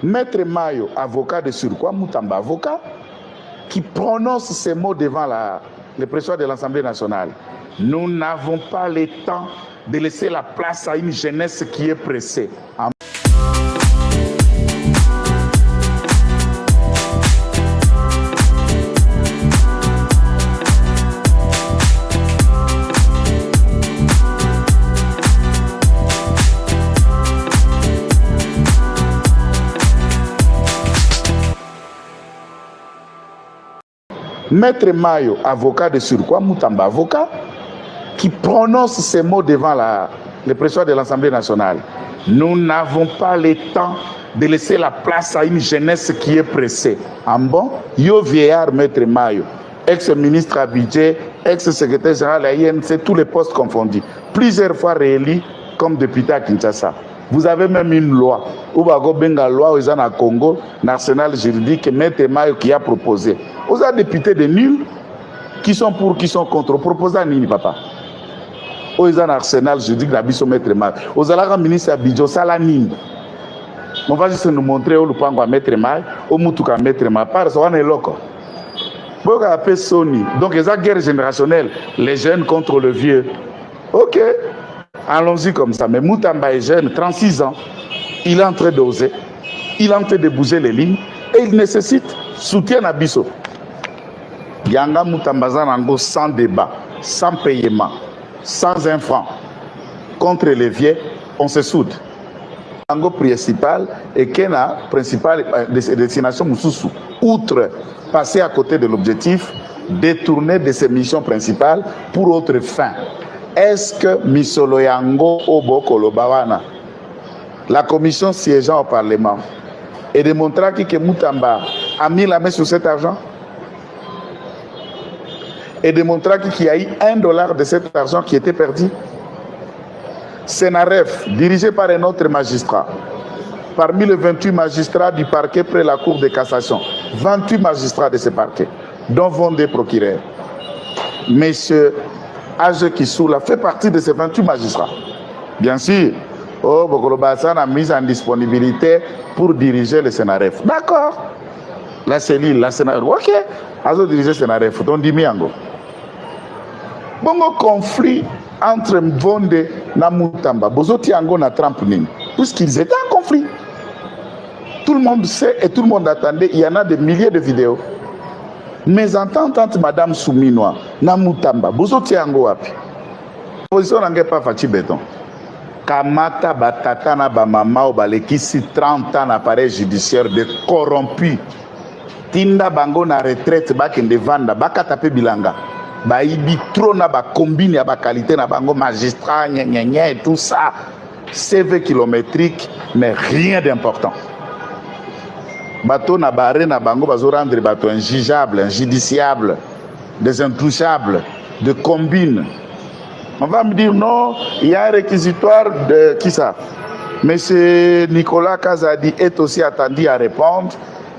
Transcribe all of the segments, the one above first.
Maître Mayo, avocat de surcroît, Moutamba, avocat, qui prononce ces mots devant le président de l'Assemblée nationale. Nous n'avons pas le temps de laisser la place à une jeunesse qui est pressée. Maître Mayo, avocat de surcroît, Moutamba, avocat, qui prononce ces mots devant le président de l'Assemblée nationale. Nous n'avons pas le temps de laisser la place à une jeunesse qui est pressée. En bon, yo vieillard Maître Mayo, ex-ministre à budget, ex-secrétaire général à INC, tous les postes confondus, plusieurs fois réélu comme député à Kinshasa. Vous avez même une loi, ou benga loi aux en Congo, l'arsenal juridique, Maître Mayo qui a proposé. Vous avez députés de nuls qui sont pour, qui sont contre. Proposez à Nini, papa. Vous avez un arsenal juridique d'Abisso Maître Mayo. Vous avez un ministre Abidjo, ça la Nini. On va juste nous montrer où le pango à Maître Mayo, où Moutouka Maître Mayo. Par ça, on est loco. Vous avez appelé Sony. Donc, il y a une guerre générationnelle, les jeunes contre le vieux. Ok. Allons-y comme ça. Mais Moutamba est jeune, 36 ans. Il est en train d'oser. Il est en train de bouger les lignes. Et il nécessite soutien à Bisso. Yanga Moutamba Zanango sans débat, sans paiement, sans enfants. Contre les vieux, on se soude. Yango principal et Kena principal destination Moussoussou. Outre passer à côté de l'objectif, détourner de ses missions principales pour autre fin. Est-ce que Misolo Yango Oboko Lobawana, la commission siégeant au Parlement, et démontrant que Moutamba a mis la main sur cet argent, et démontrant qu'il y a eu $1 de cet argent qui était perdu? Sénaref, dirigé par un autre magistrat, parmi les 28 magistrats du parquet près la Cour de cassation, 28 magistrats de ce parquet, dont vont des procureurs. Monsieur Age Kissoula fait partie de ces 28 magistrats. Bien sûr, Bokolobasan a mis en disponibilité pour diriger le Sénaref. D'accord. La cellule, la Sénaref. Ok. Azo diriger le Sénaref. Donc, Dimiango. Bongo conflit entre Mvonde et Moutamba. Bozoti Ango na Trump Ning. Puisqu'ils étaient en conflit. Tout le monde sait et tout le monde attendait. Il y en a des milliers de vidéos. Mais en tant que Madame Souminoa, Namoutamba, Bozoti Ango Wapi. Position n'a pas Fachi Béton. Kamata Batata na Bamama ou Balekisi 30 ans d'appareil judiciaire de corrompu. Tinda Bango na retraite bakende vanda bakatape bilanga. Baïbi trop na ba combine ya ba qualité na bango magistrat gna et tout ça. CV kilométrique mais rien d'important. Bateau na barré na bango bazo rendre bateau injugeable, injudiciable, des intouchables, de combine. On va me dire non, il y a un réquisitoire de qui ça? Monsieur Nicolas Kazadi est aussi attendu à répondre.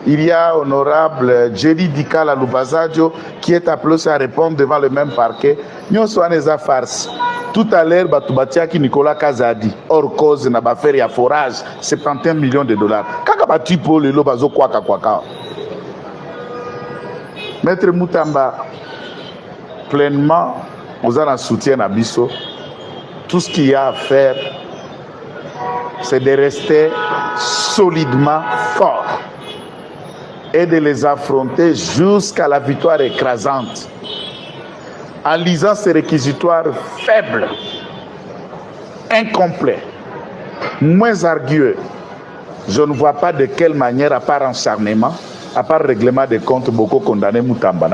Il y a honorable Jerry Dikala Lubazadio qui est appelé à répondre devant le même parquet. Nous sommes des farces. Tout à l'heure, Batubatiaki Nicolas Kazadi, hors cause, n'a pas fait forage, 71 millions de dollars. Kaka batu pour le lobazo kwaka kwaka. Maître Moutamba, pleinement, vous avez un soutien à Bisso. Tout ce qu'il y a à faire, c'est de rester solidement fort et de les affronter jusqu'à la victoire écrasante. En lisant ces réquisitoires faibles, incomplets, moins ardueux, je ne vois pas de quelle manière, à part encharnement, à part règlement des comptes, beaucoup condamné Moutamba.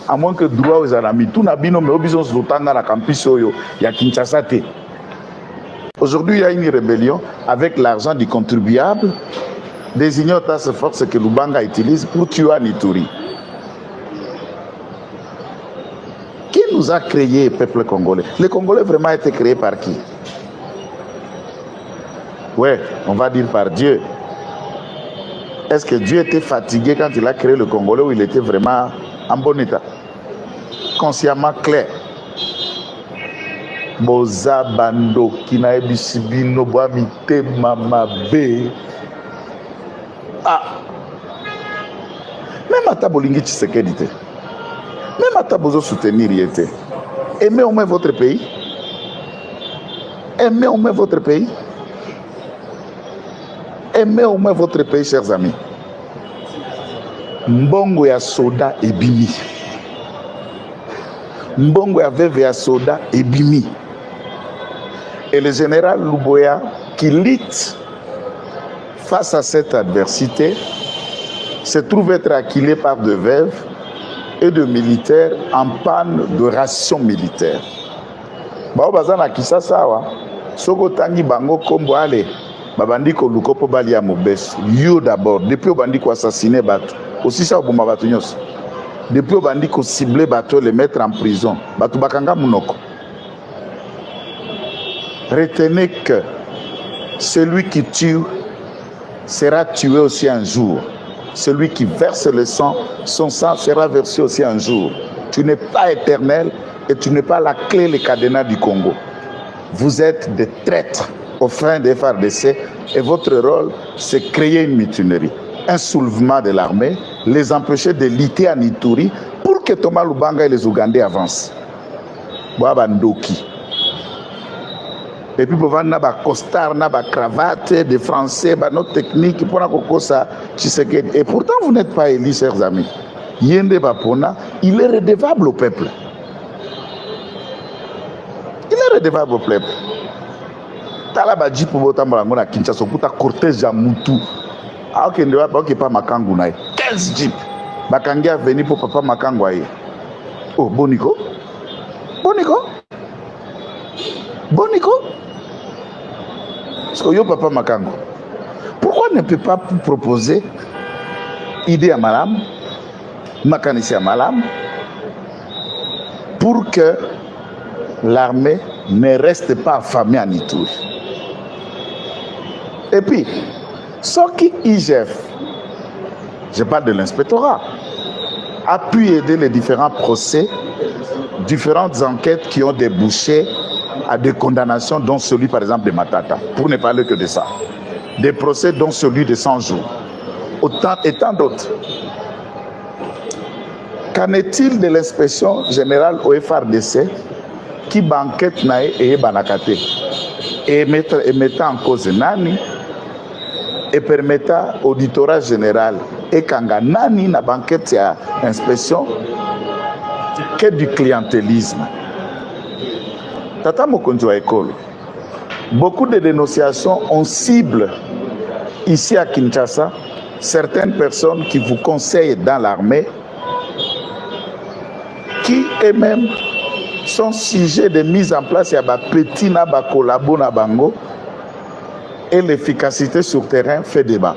À moins que droit aux amis, tout n'a bino mais obison dans la campus il y a Kinshasa. Aujourd'hui, il y a une rébellion avec l'argent du contribuable, désigné aux task force que Lubanga utilise pour tuer Nituri. Qui nous a créé, peuple congolais? Les Congolais vraiment été créés par qui? Ouais, on va dire par Dieu. Est-ce que Dieu était fatigué quand il a créé le Congolais ou il était vraiment en bon état? Consciemment clair. Boza bando kina ebisibino boamite mama be Ah, même à Tabolingi Tshisekedi, même à Tabozo soutenir Yété. Aimez au moins votre pays. Aimez au moins votre pays. Aimez au moins votre pays, chers amis. Mbongo ya soda ebimi. Mbongo ya veve ya soda ebimi. Et le général Luboya, qui lutte face à cette adversité, se trouve être acculé par de veuves et de militaires en panne de rations militaires. Bao bazana Kisasa wa soko tangi bango kombo ale babandi ko lukopo bali ya mobeso. Yo d'abord depuis obandi ko assassiner bato aussi ça obuma bato nyos. Depuis obandi ko cibler bato les mettre en prison. Bato bakanga munoko. Retenez que celui qui tue sera tué aussi un jour. Celui qui verse le sang, son sang sera versé aussi un jour. Tu n'es pas éternel et tu n'es pas la clé, le cadenas du Congo. Vous êtes des traîtres au fin des FARDC et votre rôle, c'est créer une mutinerie, un soulèvement de l'armée, les empêcher de lutter en Ituri pour que Thomas Lubanga et les Ougandais avancent. Boabandoki. Et puis, pour vendre des costards, des cravates, des Français, notre technique, pour ça, et pourtant, vous n'êtes pas élus, chers amis. Yende Bapona, il est redevable au peuple. Il est redevable au peuple. Talabadji pour votre amour à Kinshasa, pour ta cortège à Moutou. Alors qu'il ne va pas Makangu. 15 jeeps. Bakangi a venu pour papa Makangu. Oh, Bonico? Bonico? Bonico? Parce que yo papa Makango. Pourquoi ne peut pas proposer idée à Malam, Makanisi à Malam, pour que l'armée ne reste pas affamée en Ituri? Et puis, ce qui IGF, je parle de l'inspectorat, a pu aider les différents procès, différentes enquêtes qui ont débouché à des condamnations, dont celui par exemple de Matata, pour ne parler que de ça. Des procès dont celui de 100 jours, autant et tant d'autres. Qu'en est-il de l'inspection générale au FARDC qui banquette nae et banakate et mettant en cause Nani et permettant au auditorat général et kanga Nani na banquette à inspection que du clientélisme. Tata Mokonjo École. Beaucoup de dénonciations ont cible ici à Kinshasa certaines personnes qui vous conseillent dans l'armée, qui eux-mêmes sont sujets de mise en place à petit na ba collabo na bango, et l'efficacité sur terrain fait débat.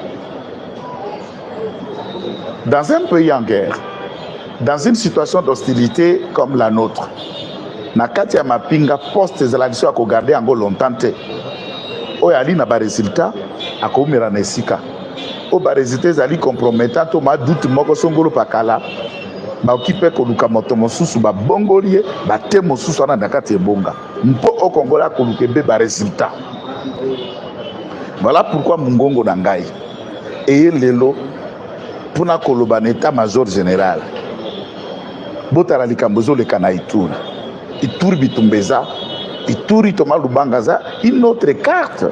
Dans un pays en guerre, dans une situation d'hostilité comme la nôtre, nakati ya mapinga poste ezalaki à kogarder yango longtemps te oyo ali na baresultat akoumela na esika oyo baresultat ezali compromettant to maduti moko songolo pakala baoki mpe koluka moto mosusu babongoli ye bate mosusu wana na kati ebonga mpo okongola akoluka ebe baresultat. Voilà pourquoi mongongo na ngai eye lelo mpona koloba na état major général botala likambo ezoleka na Ituri. Ituri Bitumbeza, Ituri Thomas Lubangaza, une autre carte.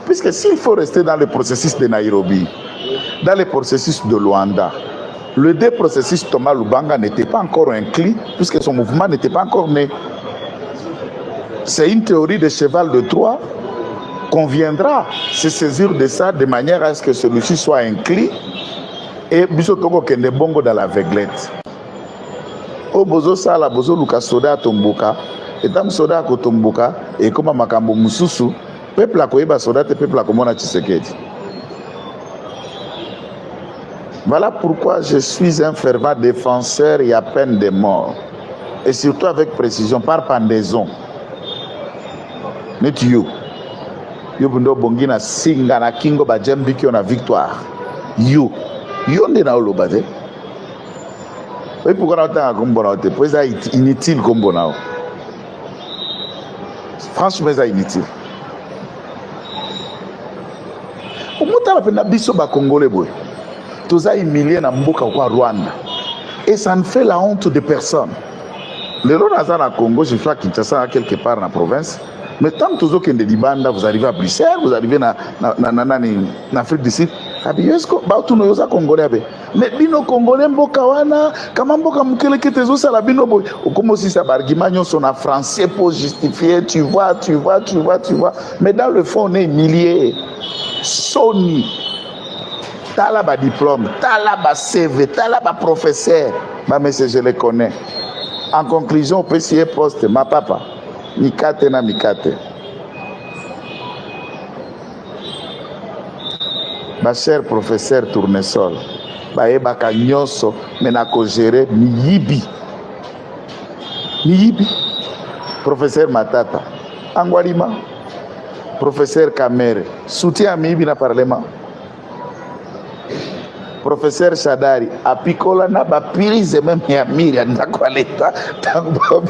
Puisque s'il faut rester dans le processus de Nairobi, dans le processus de Luanda, le deux processus Thomas Lubanga n'était pas encore inclus, puisque son mouvement n'était pas encore né. C'est une théorie de cheval de Troie qu'on viendra se saisir de ça de manière à ce que celui-ci soit inclus et Bisotoko Kende Bongo dans la veuglette. O bozo sala bozo luka soda tomboka etam soda ko tomboka et comme makambo mususu peuple a koyeba soda te peuple a komona Tshisekedi. Voilà pourquoi je suis un fervent défenseur et à peine de mort et surtout avec précision par pendaison. Net you bundo bongina singa na kingo ba jembi ki on a victoire. You nde na olobade. Oui, pourquoi on a un peu inutile comme bon. Franchement, c'est inutile. Au moins, on a un peu Congolais. Tous a humilié na mboka kwa Rwanda. Et ça ne fait la honte de personne. Le Rwanda na Congo, je fais Kinshasa quelque part dans la province. Mais tant que vous êtes de Libanda, vous arrivez à Bruxelles, vous arrivez en Afrique du Sud. Mais bino Congolais mboka wana, kama mboka mukele ketezo sala bino boy. Comme aussi ça argument son en français pour justifier, tu vois. Mais dans le fond on est milliers. Sony. T'as là bas diplôme, t'as là bas CV, t'as là bas professeur. Bah monsieur je les connais. En conclusion, on peut essayer poste ma papa. Mikate na mikate. Ma cher professeur Tournesol, baebaka nyonso menako gérer miyibi. Professeur Matata, Angwalima, professeur Kamere, soutien à miyibi na parlement. Professeur Shadari, apikola na bapirize même ya miri na kwa leta tango.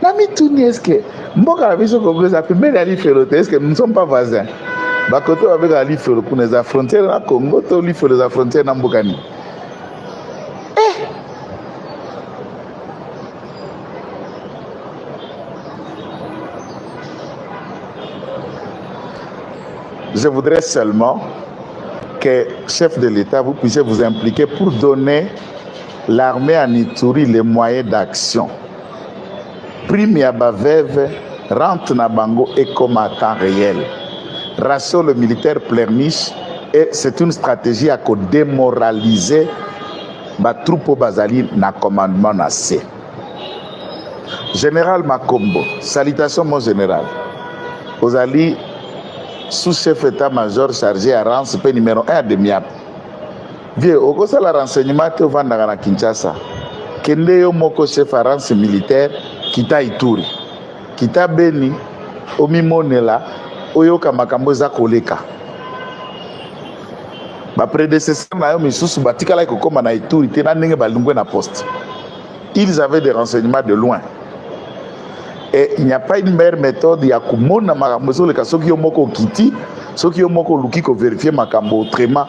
Nami tuni eske mboka la biso congolaise a mais ali ferote est-ce que nous ne sommes pas voisins? Bakoto avec ali fero pour les frontières na Congo to li fero les frontières na mbokani. Je voudrais seulement que, chef de l'État, vous puissiez vous impliquer pour donner l'armée en Ituri les moyens d'action. Prime ya baveve, rentre na bango et comme à temps réel. Rassure le militaire pleurniche et c'est une stratégie à démoraliser ma troupe bazali na commandement na C. Général Makombo, salutations mon général. Ozali sous-chef état-major chargé à Rance, numéro 1 de MIAP. Vieux, au cours de la renseignement, tu vas à Kinshasa. Kende yo moko chef à Rance militaire, kita Ituri. Kita Beni, Omimonela, Oyoka Makamboza Koleka. Ma prédécesseur na yo misusu batika la kokoma na Ituri, tena ndenge balungwe na poste. Ils avaient des renseignements de loin. Et il n'y a pas une meilleure méthode. Il y a kumona makambo le soki yo moko kiti, soki yo moko luki ko vérifier makambo autrement.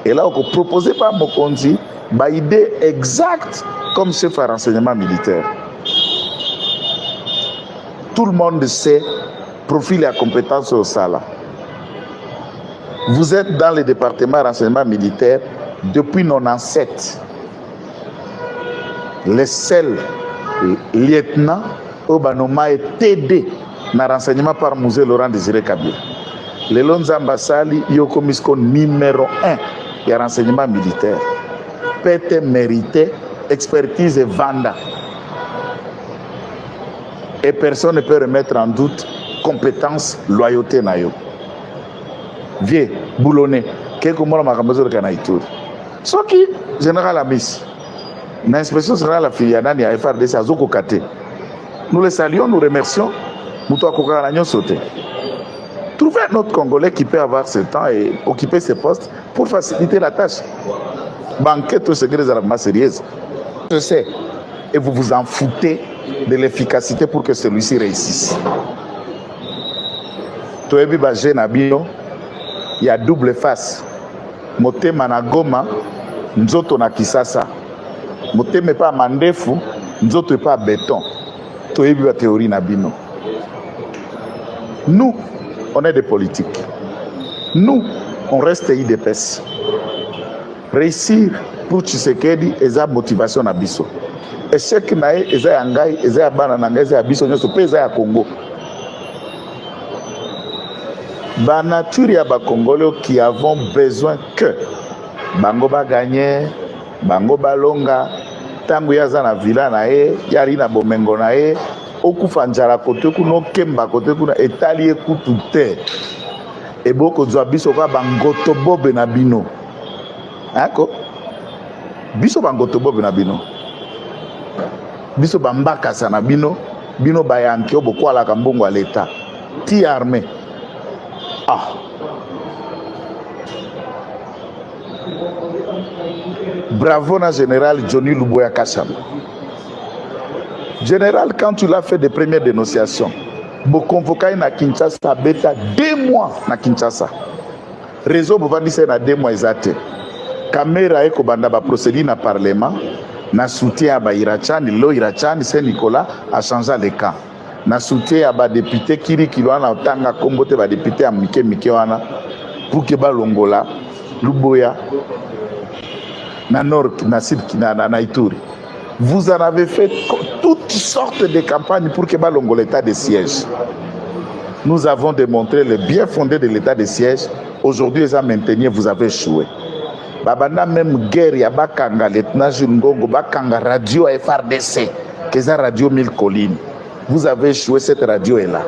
Et là on peut proposer par mokonzi ba idée exacte comme chef à renseignement militaire. Tout le monde sait profil et compétence au Sala. Vous êtes dans le département renseignement militaire depuis 97. Les seuls lieutenants Obanoma est TD na renseignement par Musée Laurent Désiré Kabila. Le Lonzamba Sali Yoko Misko numéro 1 du renseignement militaire. Pète mérité, expertise et vanda. Et personne ne peut remettre en doute compétence, loyauté nayo. Vieux, boulonné, quelques mois ma cambezo de Kanaïtour. Ce qui, général Amis, l'inspection générale la filiale à FRDC à Zoko Kate. Nous les saluons, nous remercions. Trouvez un autre Congolais qui peut avoir ce temps et occuper ses postes pour faciliter la tâche. Banquet tout ce que les armes sérieuses. Je sais. Et vous vous en foutez de l'efficacité pour que celui-ci réussisse. Toebi Bagé Nabino, il y a double face. Moté Managoma, Nzoto na Kisasa. Moté me pas Mandefu, Nzoto pas béton. La théorie Nabino. Nous, on est des politiques. Nous, on reste IDPS. Réussir pour Tshisekedi et sa motivation Nabiso. Et ce qui n'a pas été Angai, et ça Banana, et ça Biso, et ça Congo. La nature ya ba Congolais qui avons besoin que Bango ba gagner, Bango balonga. Tango yaza na villa na ye, yari na bomengo na ye, okufa njala kote kuno kemba kote kuna etali ekutu te. Eboko zwa biso kwa bangoto bobe na bino. Ako? Biso bangoto bobe na bino. Biso bambaka sa na bino, bino bayanki oboko ala kambongo à l'état. Ti armée. Ah. Bravo na général Johnny Luboya Kacham. Général, quand tu l'as fait des premières dénonciations, Bo convoqué na Kinshasa beta 2 mois na Kinshasa. Réseau bovandi c'est na 2 mois exact. Caméra eko banda ba procédure na parlement na soutien à ba Irachani, lo Irachani c'est Nicolas a changé le camp. Na soutien à ba député Kiri Kilwana otanga kombote ba député à Mike wana pour que ba longola Luboya na nord na sud na Ituri. Vous en avez fait toutes sortes de campagnes pour que ba longola l'état de siège. Nous avons démontré le bien fondé de l'état de siège. Aujourd'hui, les maintenir, vous avez échoué. Babana même guerre ya bakanga lieutenant Jules Ngongo bakanga radio FRDC, que c'est radio 1000 collines. Vous avez échoué, cette radio est là.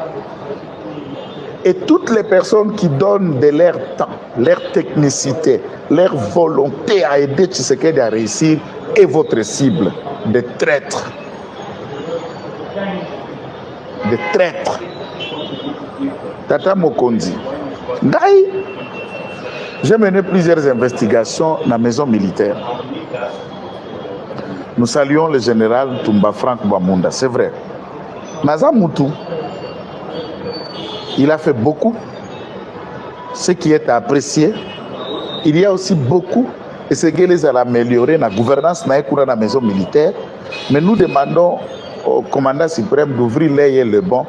Et toutes les personnes qui donnent de leur temps, leur technicité, leur volonté à aider Tshisekedi à réussir est votre cible de traîtres. De traîtres. Tata Mokondi. J'ai mené plusieurs investigations dans la maison militaire. Nous saluons le général Tumba Frank Bamunda, c'est vrai. Mazamutu, il a fait beaucoup, ce qui est apprécié. Il y a aussi beaucoup, et ce qui les a amélioré dans la gouvernance dans la maison militaire. Mais nous demandons au commandant suprême d'ouvrir l'œil et le bon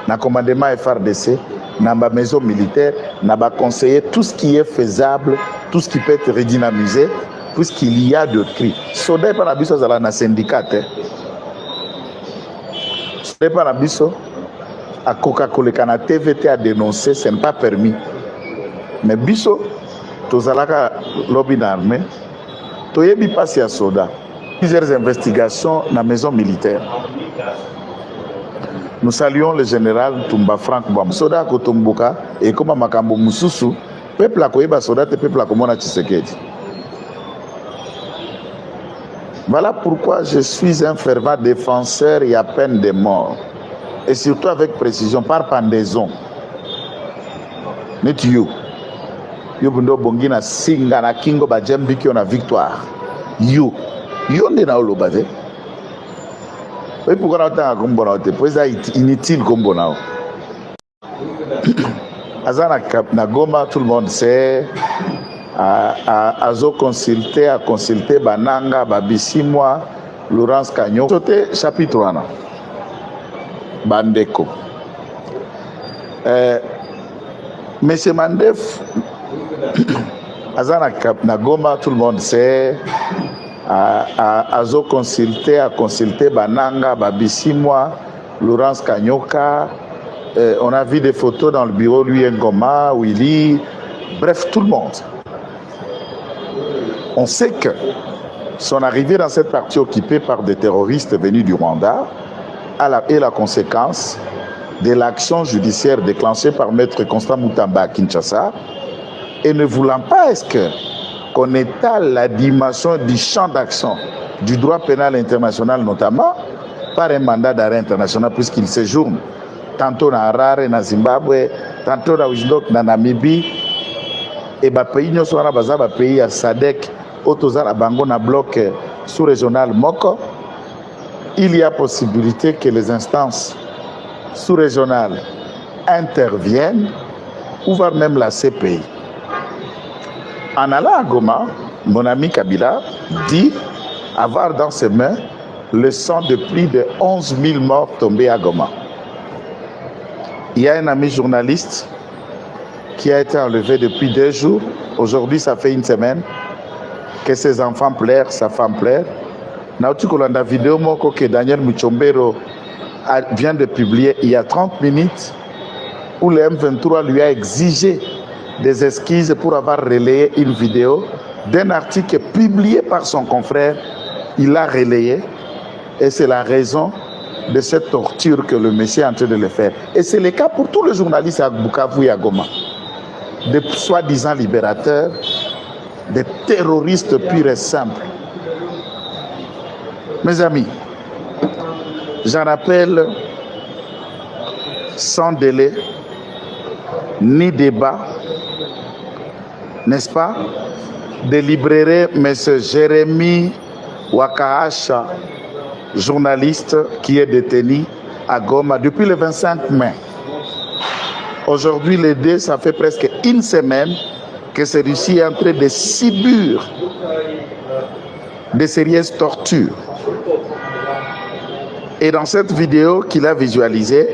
dans le commandement FRDC, dans la maison militaire, dans le conseiller tout ce qui est faisable, tout ce qui peut être redynamisé, puisqu'il y a de cris. Soda pas la biso dans la syndicat. Soda pas la biso à Coca-Cola quand la TVT a dénoncé, ce n'est pas permis. Mais biso, tozalaka lobby d'armée, toyebi passe à soda. Plusieurs investigations dans la maison militaire. Nous saluons le général Tumba Frank Bam. Soda Kotomboka et comme Makambo Mususu, peuple a koyeba soda te peuple a komona Tshisekedi. Voilà pourquoi je suis un fervent défenseur et à peine de mort. Et surtout avec précision, par pendaison. Net you. Yobundo Bongina Singa na Kingo Bajembi qui on a victoire. You. You on est dans le base. Oui, pourquoi on a un combo là? Pourquoi c'est inutile combo là? Azana na Goma, tout le monde sait. À consulter Bananga, Babisimwa, Laurence Kagnon. C'était chapitre 1. Bandeko. Monsieur Mandef, Azana na Goma, tout le monde sait. À consulter Bananga, Babisimwa, Laurence Kanyoka. On a vu des photos dans le bureau, lui Ngoma, Willy, bref, tout le monde. On sait que son arrivée dans cette partie occupée par des terroristes venus du Rwanda est la conséquence de l'action judiciaire déclenchée par Maître Constant Mutamba à Kinshasa et ne voulant pas qu'on étale la dimension du champ d'action du droit pénal international, notamment par un mandat d'arrêt international, puisqu'il séjourne tantôt dans Harare, dans Zimbabwe, tantôt dans Windhoek, dans Namibie, et les pays nous sont dans pays à SADC, Otozana Bango, dans bloc sous-régional Moko. Il y a possibilité que les instances sous-régionales interviennent, ou voire même la CPI. En allant à Goma, mon ami Kabila dit avoir dans ses mains le sang de plus de 11 000 morts tombés à Goma. Il y a un ami journaliste qui a été enlevé depuis 2 jours. Aujourd'hui, ça fait 1 semaine que ses enfants pleurent, sa femme pleure. La vidéo que Daniel Muchombero vient de publier il y a 30 minutes où le M23 lui a exigé des excuses pour avoir relayé une vidéo d'un article publié par son confrère. Il l'a relayé et c'est la raison de cette torture que le monsieur est en train de le faire. Et c'est le cas pour tous les journalistes à Bukavu et à Goma. Des soi-disant libérateurs, des terroristes purs et simples. Mes amis, j'en rappelle sans délai ni débat, n'est-ce pas, de libérer M. Jérémy Wakaasha, journaliste qui est détenu à Goma depuis le 25 mai. Aujourd'hui, les deux, ça fait presque une semaine que celui-ci est en train de subir de sérieuses tortures. Et dans cette vidéo qu'il a visualisée,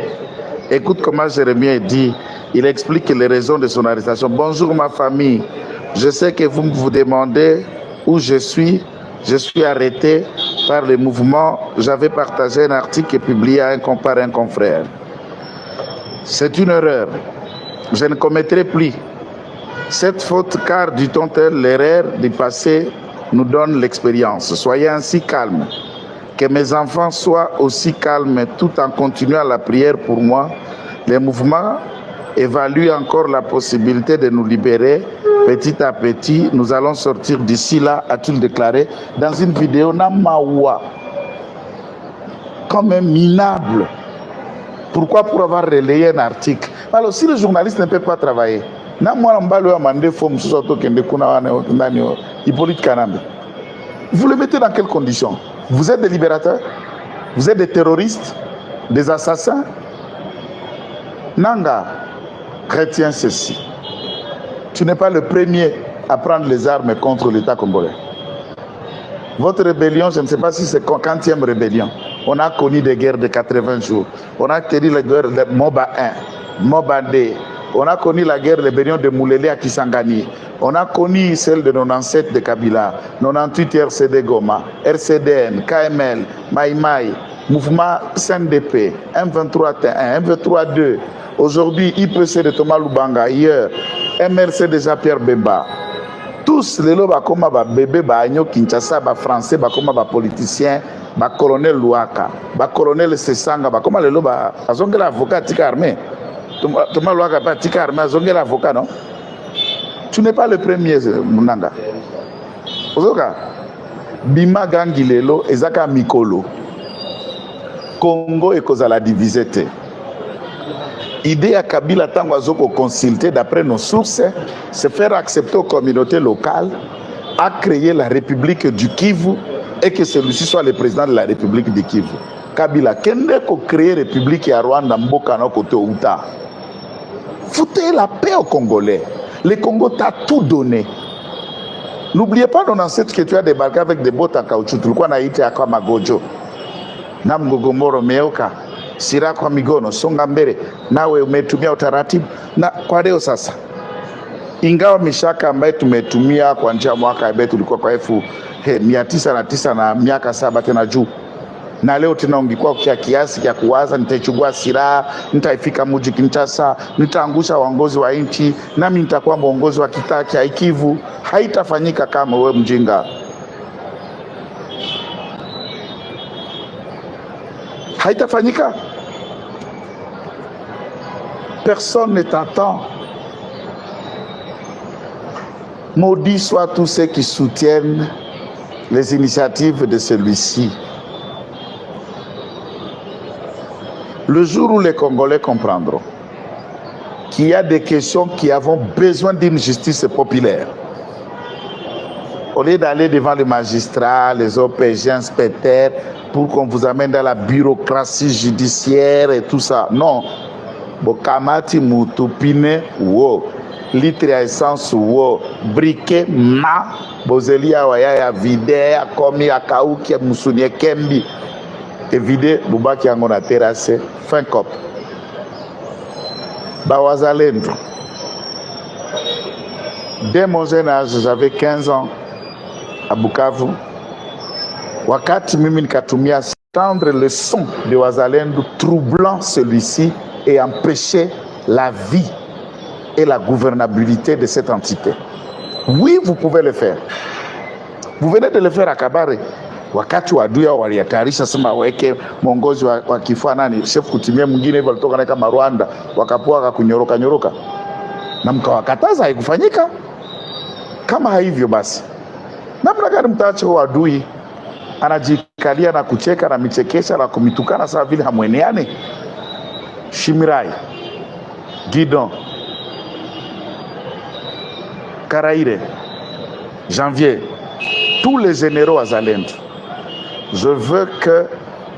écoute comment Jérémie dit, il explique les raisons de son arrestation. Bonjour ma famille, je sais que vous vous demandez où je suis arrêté par le mouvement. J'avais partagé un article et publié par un confrère. C'est une erreur. Je ne commettrai plus cette faute car du temps tel, l'erreur du passé nous donne l'expérience. Soyez ainsi calmes. Que mes enfants soient aussi calmes tout en continuant la prière pour moi. Le mouvement évalue encore la possibilité de nous libérer. Petit à petit, nous allons sortir d'ici là, a-t-il déclaré dans une vidéo Namawa. Comme un minable. Pourquoi? Pour avoir relayé un article. Alors, si le journaliste ne peut pas travailler, vous le mettez dans quelles conditions? Vous êtes des libérateurs? Vous êtes des terroristes? Des assassins? Nanga, chrétien ceci. Tu n'es pas le premier à prendre les armes contre l'État congolais. Votre rébellion, je ne sais pas si c'est 40e rébellion. On a connu des guerres de 80 jours. On a connu la guerre de Moba 1, Moba 2. On a connu la guerre de rébellion de Moulélé à Kisangani. On a connu celle de 97 de Kabila, 98 RCD Goma, RCDN, KML, Maïmaï, Mouvement CNDP, M23 T1, M23 2. Aujourd'hui, IPC de Thomas Lubanga, hier, MRC de Jean-Pierre Bemba. Tous les lots comme bébé, Agno Kinshasa, français, comme politicien, colonel Louaka, colonel Sessanga, comme les lots, ils avocat tika armé. Thomas Louaka pas tika armé, ils avocat, non? Tu n'es pas le premier, Munanga. Ozoka, Bima Gangilelo, Ezaka Mikolo. Congo et Kozala divisé. Idée à Kabila Tangwazoko consulter d'après nos sources, se faire accepter aux communautés locales, à créer la République du Kivu et que celui-ci soit le président de la République du Kivu. Kabila, qu'est-ce qu'on crée la République à Rwanda, Mbokano, côté Outa? Foutez la paix aux Congolais. Le Congo t'a tout donné. N'oubliez pas ton ancêtre que tu as débarqué avec des bottes en caoutchouc. Tu as été à Kwamagojo. Namgogomoro Meoka. Sira kwa migono songa mbele nawe umetumia utaratibu na kwa leo sasa, ingawa mishaka ambayo tumetumia kwa njia mwaka ambayo tulikuwa kwa 1909 na miaka 7 tena juu, na leo tena ungekuwa kwa kiasi cha kuwaza nitachukua silaha, nitaifika mji Kinshasa, nitaangusha waongozi wa nchi, nami nitakuwa mwongozi wa kitaa cha Kivu, haitafanyika kama wewe mjinga. Haitafanyika. Personne ne t'entend. Maudits soient tous ceux qui soutiennent les initiatives de celui-ci. Le jour où les Congolais comprendront qu'il y a des questions qui ont besoin d'une justice populaire, au lieu d'aller devant les magistrats, les OPG, inspecteurs, pour qu'on vous amène dans la bureaucratie judiciaire et tout ça. Non. Bokamati mutupine wo. Litre à essence wo. Briquet ma. Bozelia waya vide. Akomi akauki musunie kembi. Et vide bubaki angona terrasse. Fin cop. Bawazalendo. Dès mon jeune âge, j'avais 15 ans à Bukavu. Wakati mimi nikatumia tendre le son de Wazalendo, troublant celui-ci et empêcher la vie et la gouvernabilité de cette entité. Oui, vous pouvez le faire. Vous venez de le faire à Kabare. Wakati waduya walihatarisha sema weke mwongozi wa kifua nani chef kutimia mwingine hivyo alitoka kama Rwanda wakapoa akakunyoroka nyoroka na mkawakataza, haikufanyika. Kama hivyo basi namna gani mtaacha wadui anajikalia na kucheka na michekesha na kumitukana sawa vile hamweneane? Shimirai, Guidon, Karaire, Janvier, tous les généraux Wazalendo. Je veux que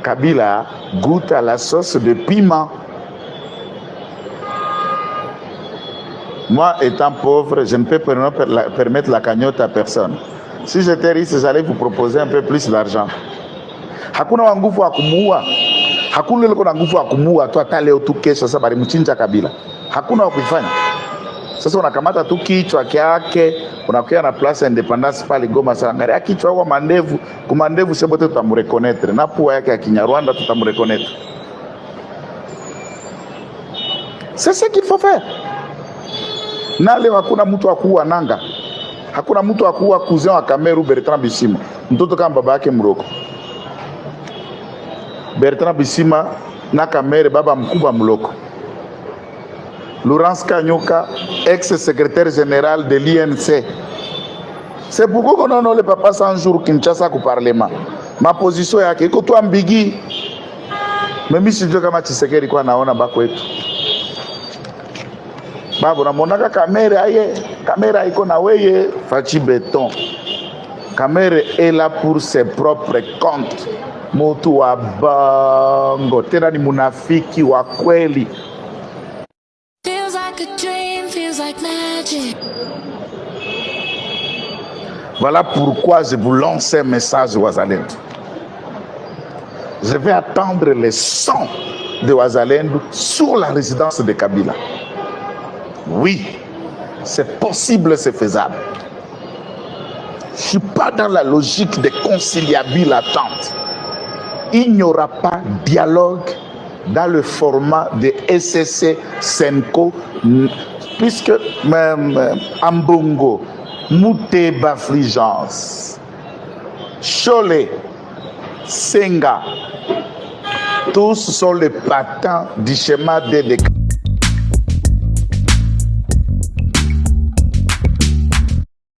Kabila goûte à la sauce de piment. Moi, étant pauvre, je ne peux permettre la cagnotte à personne. Si j'étais riche, j'allais vous proposer un peu plus d'argent. Hakuna wa nguvu wa kumuua. Hakuna ile kuna nguvu wa kumuua tu hata leo tu kesho sasa bali mchinja Kabila. Hakuna wa kuifanya. Sasa unakamata tu kichwa yake, unakuwa na place independence pale Goma sana. Ngari kichwa kwa mandevu, kwa mandevu sebo tutamreconnaître. Na pua yake ya Kinyarwanda tutamreconnaître. C'est ce qu'il faut faire. Na leo hakuna mtu wa kuua nanga. Hakuna mtu wa kuua cousin wa Kameru Bertrand Bisimwa. Mtoto kama baba yake Mroko. Bertrand Bisimwa na Kamere baba mkubwa Mloko. Laurence Kanyuka, ex-secrétaire général de l'INC. C'est pourquoi qu'on a le papa 100 jours Kinshasa au Parlement. Ma position yake iko tu ambigi. Mimi sijui kama Tshisekedi kwa naona bako yetu. Babu namonaka kamera iko na weye fachi béton. Kamera est là pour ses propres comptes. Mutu wa bango tena ni munafiki wa kweli. Voilà pourquoi je vous lance un message Wazalendo. Je vais attendre les sons de Wazalendo sur la résidence de Kabila. Oui, c'est possible, c'est faisable. Je ne suis pas dans la logique de conciliabile attente. Il n'y aura pas de dialogue dans le format de SSC Senko, puisque même Ambongo, Mouteba Fligence, Cholet, Senga, tous sont les patents du schéma de